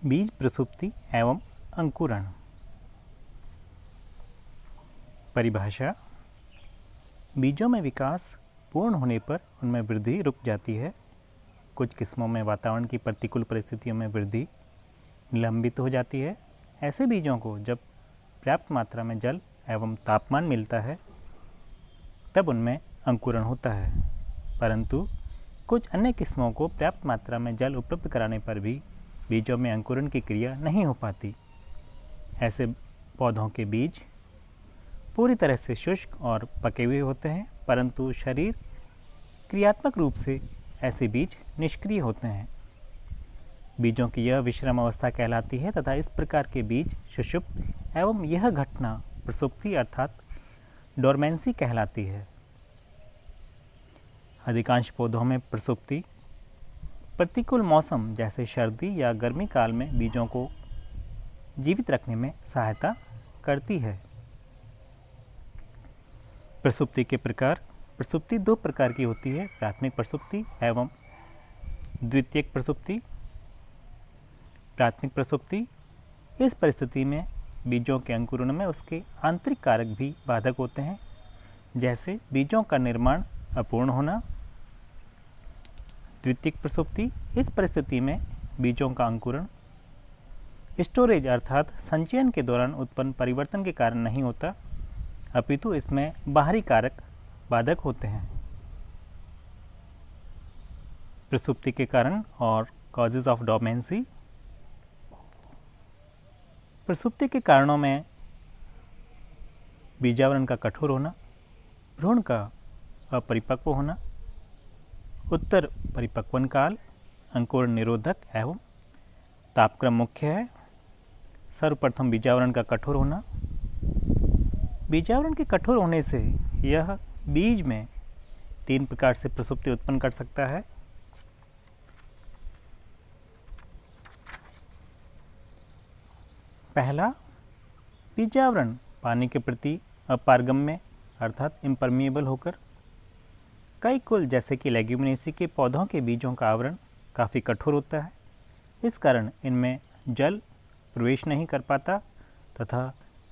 बीज प्रसुप्ति एवं अंकुरण। परिभाषा: बीजों में विकास पूर्ण होने पर उनमें वृद्धि रुक जाती है। कुछ किस्मों में वातावरण की प्रतिकूल परिस्थितियों में वृद्धि निलंबित हो जाती है। ऐसे बीजों को जब पर्याप्त मात्रा में जल एवं तापमान मिलता है तब उनमें अंकुरण होता है, परंतु कुछ अन्य किस्मों को पर्याप्त मात्रा में जल उपलब्ध कराने पर भी बीजों में अंकुरण की क्रिया नहीं हो पाती। ऐसे पौधों के बीज पूरी तरह से शुष्क और पके हुए होते हैं, परंतु शरीर क्रियात्मक रूप से ऐसे बीज निष्क्रिय होते हैं। बीजों की यह विश्राम अवस्था कहलाती है तथा इस प्रकार के बीज सुषुप्त एवं यह घटना प्रसुप्ति अर्थात डोरमेंसी कहलाती है। अधिकांश पौधों में प्रसुप्ति प्रतिकूल मौसम जैसे सर्दी या गर्मी काल में बीजों को जीवित रखने में सहायता करती है। प्रसुप्ति के प्रकार: प्रसुप्ति दो प्रकार की होती है, प्राथमिक प्रसुप्ति एवं द्वितीयक प्रसुप्ति। प्राथमिक प्रसुप्ति: इस परिस्थिति में बीजों के अंकुरण में उसके आंतरिक कारक भी बाधक होते हैं, जैसे बीजों का निर्माण अपूर्ण होना। द्वितीयक प्रसुप्ति: इस परिस्थिति में बीजों का अंकुरण स्टोरेज अर्थात संचयन के दौरान उत्पन्न परिवर्तन के कारण नहीं होता, अपितु इसमें बाहरी कारक बाधक होते हैं। प्रसुप्ति के कारण और कॉजेज ऑफ डोरमेंसी। प्रसुप्ति के कारणों में बीजावरण का कठोर होना, भ्रूण का अपरिपक्व होना, उत्तर परिपक्वन काल, अंकुरण निरोधक एवं तापक्रम मुख्य है। सर्वप्रथम बीजावरण का कठोर होना। बीजावरण के कठोर होने से यह बीज में तीन प्रकार से प्रसुप्ति उत्पन्न कर सकता है। पहला, बीजावरण पानी के प्रति अपारगम्य अर्थात इम्परमिएबल होकर कई कुल जैसे कि लेग्यूमिनेसी के पौधों के बीजों का आवरण काफ़ी कठोर होता है। इस कारण इनमें जल प्रवेश नहीं कर पाता तथा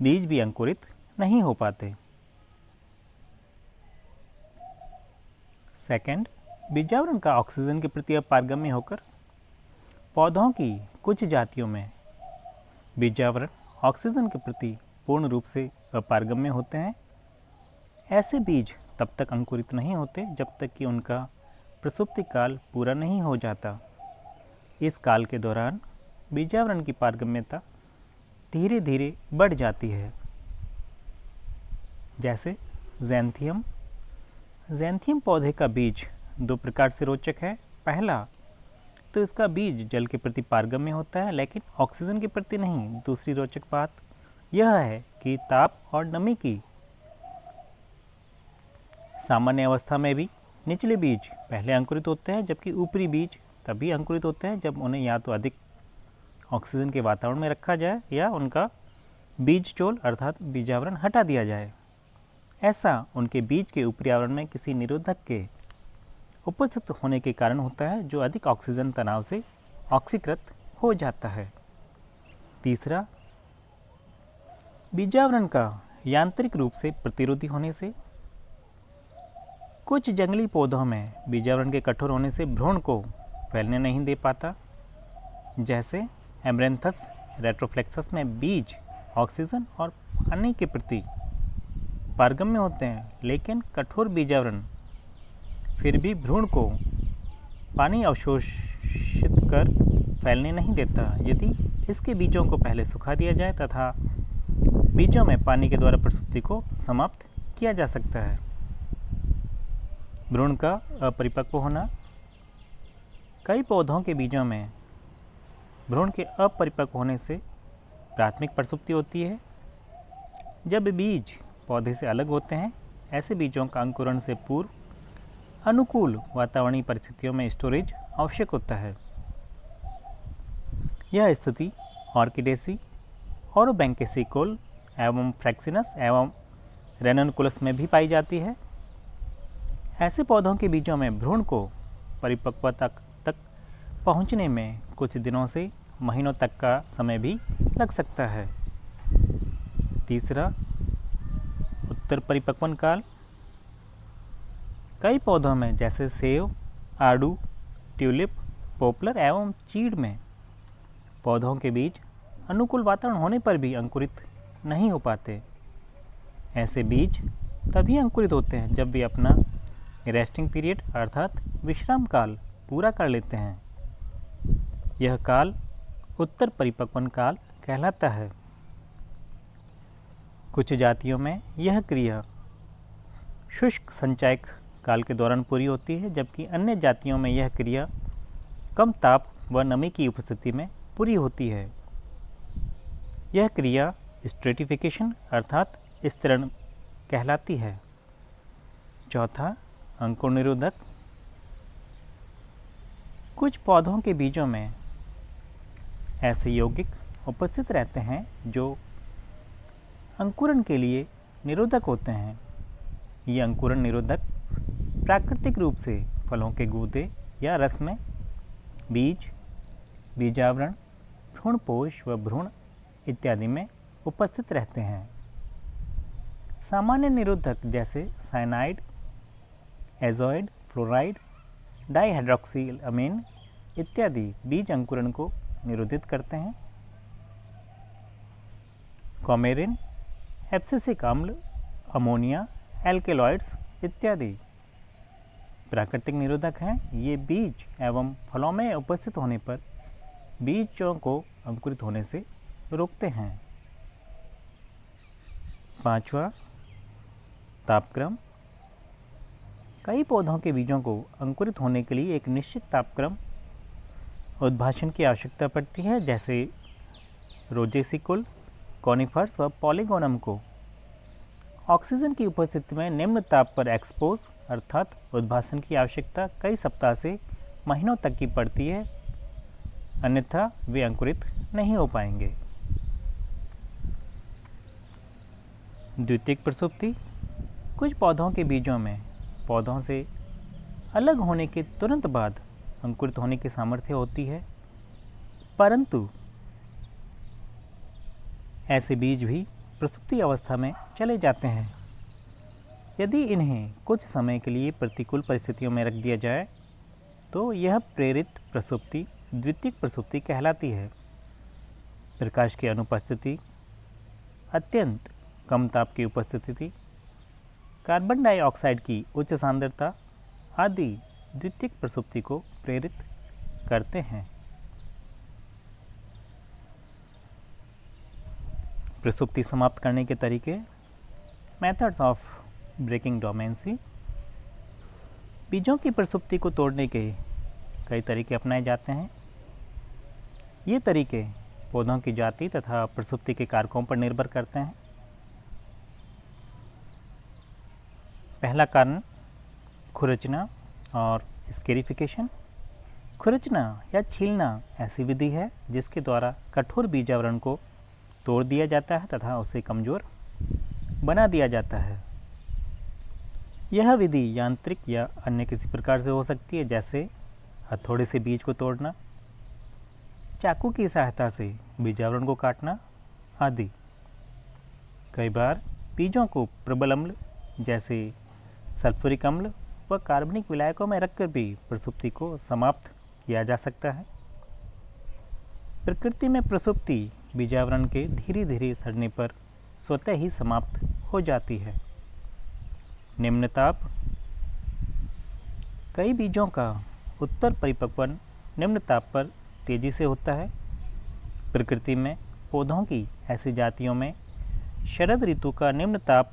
बीज भी अंकुरित नहीं हो पाते। सेकंड, बीजावरण का ऑक्सीजन के प्रति अपारगम्य होकर पौधों की कुछ जातियों में बीजावरण ऑक्सीजन के प्रति पूर्ण रूप से अपारगम्य होते हैं। ऐसे बीज तब तक अंकुरित नहीं होते जब तक कि उनका प्रसुप्ति काल पूरा नहीं हो जाता। इस काल के दौरान बीजावरण की पारगम्यता धीरे धीरे बढ़ जाती है। जैसे ज़ैंथियम। ज़ैंथियम पौधे का बीज दो प्रकार से रोचक है। पहला तो इसका बीज जल के प्रति पारगम्य होता है लेकिन ऑक्सीजन के प्रति नहीं। दूसरी रोचक बात यह है कि ताप और नमी की सामान्य अवस्था में भी निचले बीज पहले अंकुरित होते हैं, जबकि ऊपरी बीज तभी अंकुरित होते हैं जब उन्हें या तो अधिक ऑक्सीजन के वातावरण में रखा जाए या उनका बीज चोल अर्थात बीजावरण हटा दिया जाए। ऐसा उनके बीज के ऊपरी आवरण में किसी निरोधक के उपस्थित होने के कारण होता है जो अधिक ऑक्सीजन तनाव से ऑक्सीकृत हो जाता है। तीसरा, बीजावरण का यांत्रिक रूप से प्रतिरोधी होने से। कुछ जंगली पौधों में बीजावरण के कठोर होने से भ्रूण को फैलने नहीं दे पाता। जैसे एमरेंथस रेट्रोफ्लेक्सस में बीज ऑक्सीजन और पानी के प्रति पारगम्य होते हैं, लेकिन कठोर बीजावरण फिर भी भ्रूण को पानी अवशोषित कर फैलने नहीं देता। यदि इसके बीजों को पहले सुखा दिया जाए तथा बीजों में पानी के द्वारा प्रसुप्ति को समाप्त किया जा सकता है। भ्रूण का अपरिपक्व होना। कई पौधों के बीजों में भ्रूण के अपरिपक्व होने से प्राथमिक प्रसुप्ति होती है। जब बीज पौधे से अलग होते हैं, ऐसे बीजों का अंकुरण से पूर्व अनुकूल वातावरणीय परिस्थितियों में स्टोरेज आवश्यक होता है। यह स्थिति ऑर्किडेसी, ओरोबैंकेसिकोल एवं फ्रैक्सिनस एवं रेननकुलस में भी पाई जाती है। ऐसे पौधों के बीजों में भ्रूण को परिपक्वता तक पहुंचने में कुछ दिनों से महीनों तक का समय भी लग सकता है। तीसरा, उत्तर परिपक्वन काल। कई पौधों में जैसे सेब, आड़ू, ट्यूलिप, पॉपुलर एवं चीड़ में पौधों के बीज अनुकूल वातावरण होने पर भी अंकुरित नहीं हो पाते। ऐसे बीज तभी अंकुरित होते हैं जब वे अपना रेस्टिंग पीरियड अर्थात विश्राम काल पूरा कर लेते हैं। यह काल उत्तर परिपक्वन काल कहलाता है। कुछ जातियों में यह क्रिया शुष्क संचयक काल के दौरान पूरी होती है, जबकि अन्य जातियों में यह क्रिया कम ताप व नमी की उपस्थिति में पूरी होती है। यह क्रिया स्ट्रेटिफिकेशन अर्थात स्तरण कहलाती है। चौथा, अंकुर निरोधक। कुछ पौधों के बीजों में ऐसे यौगिक उपस्थित रहते हैं जो अंकुरण के लिए निरोधक होते हैं। ये अंकुरण निरोधक प्राकृतिक रूप से फलों के गूदे या रस में बीज, बीजावरण, भ्रूणपोष व भ्रूण इत्यादि में उपस्थित रहते हैं। सामान्य निरोधक जैसे साइनाइड, एजोइड, फ्लोराइड, डाइहाइड्रोक्सिलामीन इत्यादि बीज अंकुरण को निरोधित करते हैं। कॉमेरिन, एब्सिसिक अम्ल, अमोनिया, एल्केलॉइड्स इत्यादि प्राकृतिक निरोधक हैं। ये बीज एवं फलों में उपस्थित होने पर बीजों को अंकुरित होने से रोकते हैं। पांचवा, तापक्रम। कई पौधों के बीजों को अंकुरित होने के लिए एक निश्चित तापक्रम उद्भाषण की आवश्यकता पड़ती है। जैसे रोजेसी कुल, कॉनिफर्स व पॉलीगोनम को ऑक्सीजन की उपस्थिति में निम्न ताप पर एक्सपोज अर्थात उद्भाषण की आवश्यकता कई सप्ताह से महीनों तक की पड़ती है, अन्यथा वे अंकुरित नहीं हो पाएंगे। द्वितीयक प्रसुप्ति। कुछ पौधों के बीजों में पौधों से अलग होने के तुरंत बाद अंकुरित होने की सामर्थ्य होती है, परंतु ऐसे बीज भी प्रसुप्ति अवस्था में चले जाते हैं। यदि इन्हें कुछ समय के लिए प्रतिकूल परिस्थितियों में रख दिया जाए तो यह प्रेरित प्रसुप्ति द्वितीयक प्रसुप्ति कहलाती है। प्रकाश की अनुपस्थिति, अत्यंत कम ताप की उपस्थिति, कार्बन डाइऑक्साइड की उच्च सांद्रता आदि द्वितीयक प्रसुप्ति को प्रेरित करते हैं। प्रसुप्ति समाप्त करने के तरीके। Methods of breaking dormancy. बीजों की प्रसुप्ति को तोड़ने के कई तरीके अपनाए जाते हैं। ये तरीके पौधों की जाति तथा प्रसुप्ति के कारकों पर निर्भर करते हैं। पहला कारण खुरचना और स्केरिफिकेशन। खुरचना या छीलना ऐसी विधि है जिसके द्वारा कठोर बीजावरण को तोड़ दिया जाता है तथा उसे कमज़ोर बना दिया जाता है। यह विधि यांत्रिक या अन्य किसी प्रकार से हो सकती है, जैसे हथौड़े से बीज को तोड़ना, चाकू की सहायता से बीजावरण को काटना आदि। कई बार बीजों को प्रबल अम्ल जैसे सल्फ्यूरिक अम्ल व कार्बनिक विलायकों में रखकर भी प्रसुप्ति को समाप्त किया जा सकता है। प्रकृति में प्रसुप्ति बीजावरण के धीरे धीरे सड़ने पर स्वतः ही समाप्त हो जाती है। निम्न ताप। कई बीजों का उत्तर परिपक्वन निम्न ताप पर तेजी से होता है। प्रकृति में पौधों की ऐसी जातियों में शरद ऋतु का निम्न ताप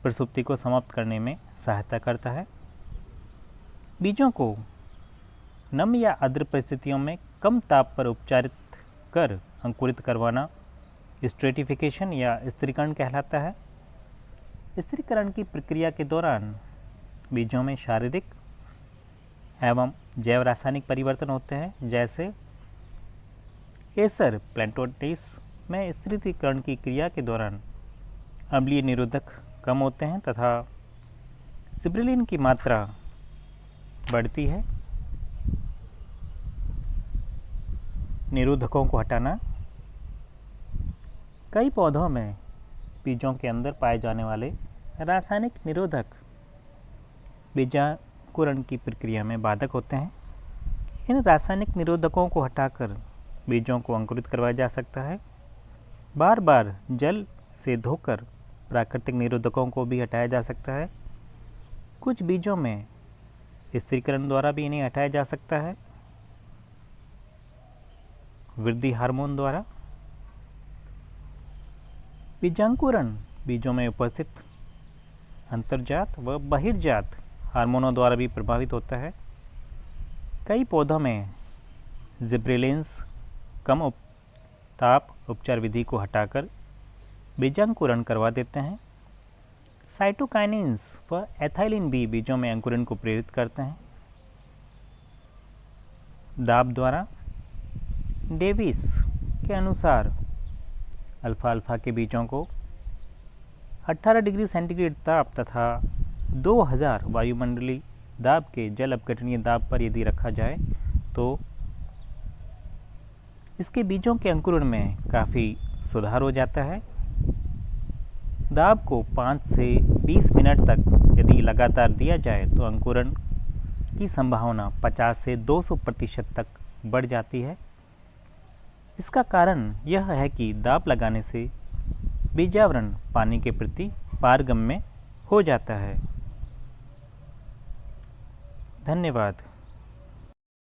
प्रसुप्ति को समाप्त करने में सहायता करता है। बीजों को नम या आर्द्र परिस्थितियों में कम ताप पर उपचारित कर अंकुरित करवाना स्ट्रेटिफिकेशन या स्थिरीकरण कहलाता है। स्थिरीकरण की प्रक्रिया के दौरान बीजों में शारीरिक एवं जैव रासायनिक परिवर्तन होते हैं, जैसे एसर प्लैंटोटिस में स्थिरीकरण की क्रिया के दौरान अम्लीय निरोधक कम होते हैं तथा जिब्रेलिन की मात्रा बढ़ती है। निरोधकों को हटाना। कई पौधों में बीजों के अंदर पाए जाने वाले रासायनिक निरोधक बीजांकुरण की प्रक्रिया में बाधक होते हैं। इन रासायनिक निरोधकों को हटाकर बीजों को अंकुरित करवाया जा सकता है। बार बार जल से धोकर प्राकृतिक निरोधकों को भी हटाया जा सकता है। कुछ बीजों में स्थिरीकरण द्वारा भी इन्हें हटाया जा सकता है, वृद्धि हार्मोन द्वारा। बीजांकुरण बीजों में उपस्थित अंतर्जात व बहिर्जात हार्मोनों द्वारा भी प्रभावित होता है। कई पौधों में जिब्रेलिन्स कम ताप उपचार विधि को हटाकर बीजांकुरण करवा देते हैं। साइटोकाइनिन्स व एथाइलिन भी बीजों में अंकुरण को प्रेरित करते हैं। दाब द्वारा डेविस के अनुसार अल्फाल्फा के बीजों को 18 डिग्री सेंटीग्रेड ताप तथा 2000 वायुमंडलीय दाब के जल अपघटनीय दाब पर यदि रखा जाए तो इसके बीजों के अंकुरण में काफ़ी सुधार हो जाता है। दाब को 5 से 20 मिनट तक यदि लगातार दिया जाए तो अंकुरण की संभावना 50 से 200% तक बढ़ जाती है। इसका कारण यह है कि दाब लगाने से बीजावरण पानी के प्रति पारगम्य हो जाता है। धन्यवाद।